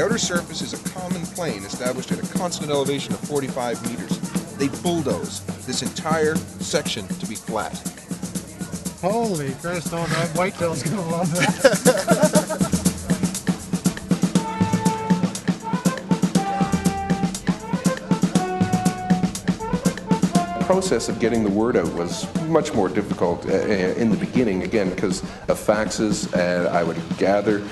The outer surface is a common plane established at a constant elevation of 45 meters. They bulldoze this entire section to be flat. Holy Christ, oh, that whitetail's gonna love that. The process of getting the word out was much more difficult in the beginning, again, because of faxes, and I would gather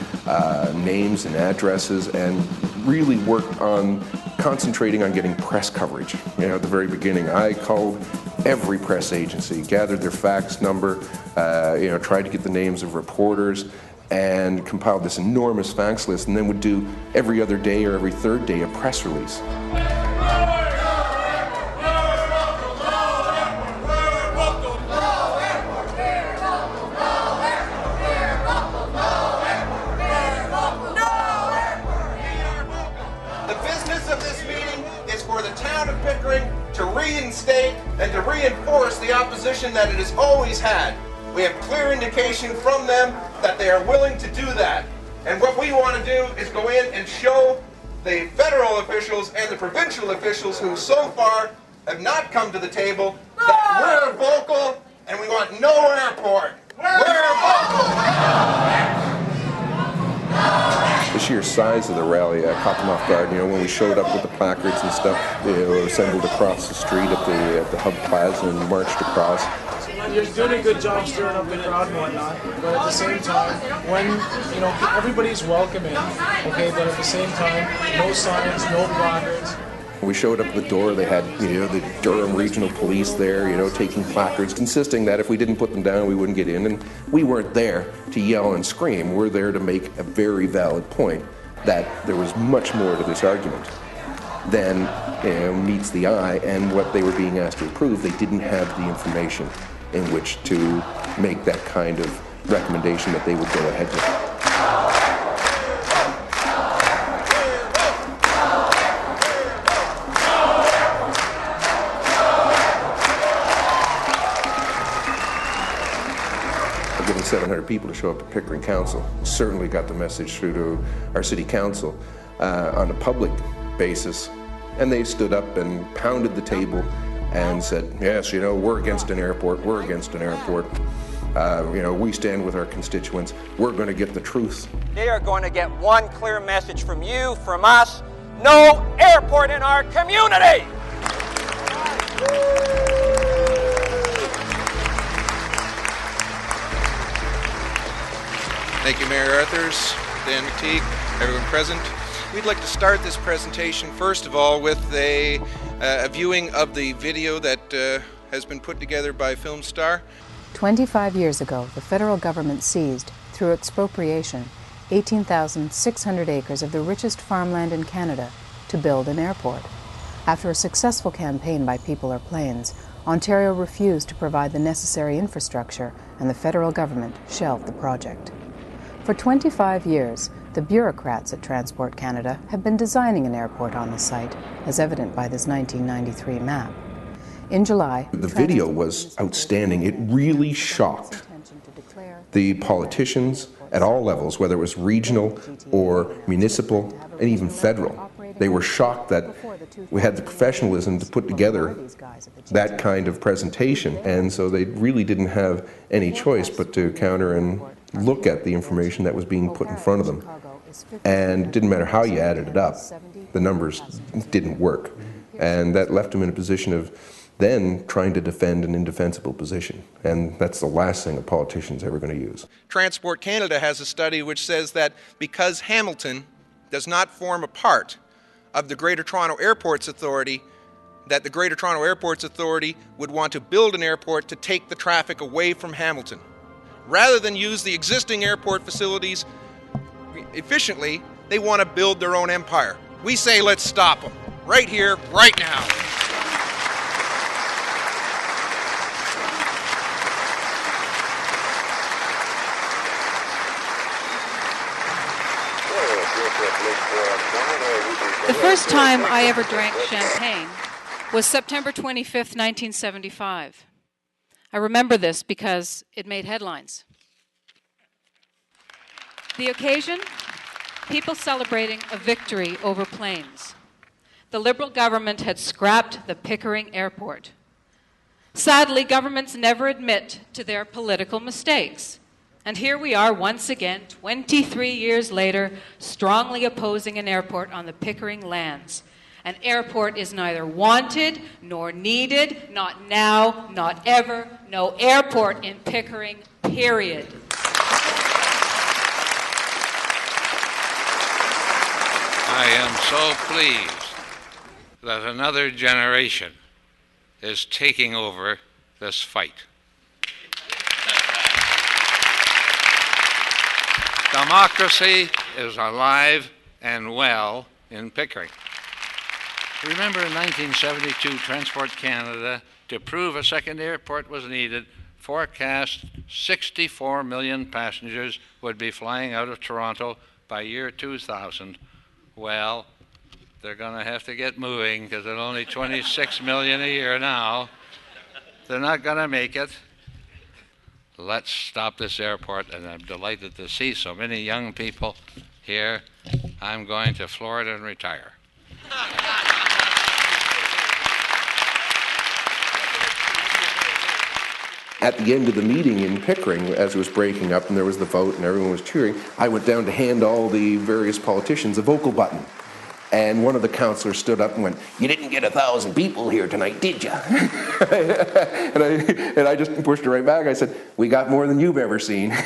names and addresses and really work on concentrating on getting press coverage. You know, at the very beginning, I called every press agency, gathered their fax number, tried to get the names of reporters, and compiled this enormous fax list, and then would do every other day or every third day a press release. Pickering to reinstate and to reinforce the opposition that it has always had. We have clear indication from them that they are willing to do that. And what we want to do is go in and show the federal officials and the provincial officials who so far have not come to the table that we're vocal and we want no airport. We're vocal. The sheer size of the rally caught them off guard. You know, when we showed up with the placards and stuff, they were assembled across the street at the Hub Plaza and marched across. You're doing a good job stirring up the crowd and whatnot, but at the same time, when, you know, everybody's welcoming, okay, but at the same time, no signs, no placards. We showed up at the door, they had, the Durham Regional Police there, taking placards, insisting that if we didn't put them down, we wouldn't get in. And we weren't there to yell and scream. We're there to make a very valid point that there was much more to this argument than meets the eye. And what they were being asked to approve, they didn't have the information in which to make that kind of recommendation that they would go ahead with. Getting 700 people to show up at Pickering Council certainly got the message through to our city council on a public basis, and they stood up and pounded the table and said, yes, we're against an airport, we're against an airport. We stand with our constituents, we're going to get the truth. They are going to get one clear message from you, from us: no airport in our community! Thank you, Mayor Arthurs, Dan McTeague, everyone present. We'd like to start this presentation, first of all, with a viewing of the video that has been put together by Film Star. 25 years ago, the federal government seized, through expropriation, 18,600 acres of the richest farmland in Canada to build an airport. After a successful campaign by People or Planes, Ontario refused to provide the necessary infrastructure, and the federal government shelved the project. For 25 years, the bureaucrats at Transport Canada have been designing an airport on the site, as evident by this 1993 map. In July, the video was outstanding. It really shocked the politicians at all levels, whether it was regional or municipal and even federal. They were shocked that we had the professionalism to put together that kind of presentation, and so they really didn't have any choice but to counter and look at the information that was being put in front of them. And it didn't matter how you added it up, the numbers didn't work. And that left them in a position of then trying to defend an indefensible position. And that's the last thing a politician's ever going to use. Transport Canada has a study which says that because Hamilton does not form a part of the Greater Toronto Airports Authority, that the Greater Toronto Airports Authority would want to build an airport to take the traffic away from Hamilton. Rather than use the existing airport facilities efficiently, they want to build their own empire. We say let's stop them, right here, right now. The first time I ever drank champagne was September 25th, 1975. I remember this because it made headlines. The occasion? people celebrating a victory over planes. The Liberal government had scrapped the Pickering Airport. Sadly, governments never admit to their political mistakes. And here we are once again, 23 years later, strongly opposing an airport on the Pickering lands. An airport is neither wanted nor needed, not now, not ever. No airport in Pickering, period. I am so pleased that another generation is taking over this fight. Democracy is alive and well in Pickering. Remember in 1972, Transport Canada, to prove a second airport was needed, forecast 64 million passengers would be flying out of Toronto by year 2000. Well, they're going to have to get moving because they're only 26 million a year now. They're not going to make it. Let's stop this airport, and I'm delighted to see so many young people here. I'm going to Florida and retire. At the end of the meeting in Pickering, as it was breaking up and there was the vote and everyone was cheering, I went down to hand all the various politicians a vocal button. And one of the councillors stood up and went, "You didn't get 1,000 people here tonight, did you?" and I just pushed it right back. I said, "We got more than you've ever seen."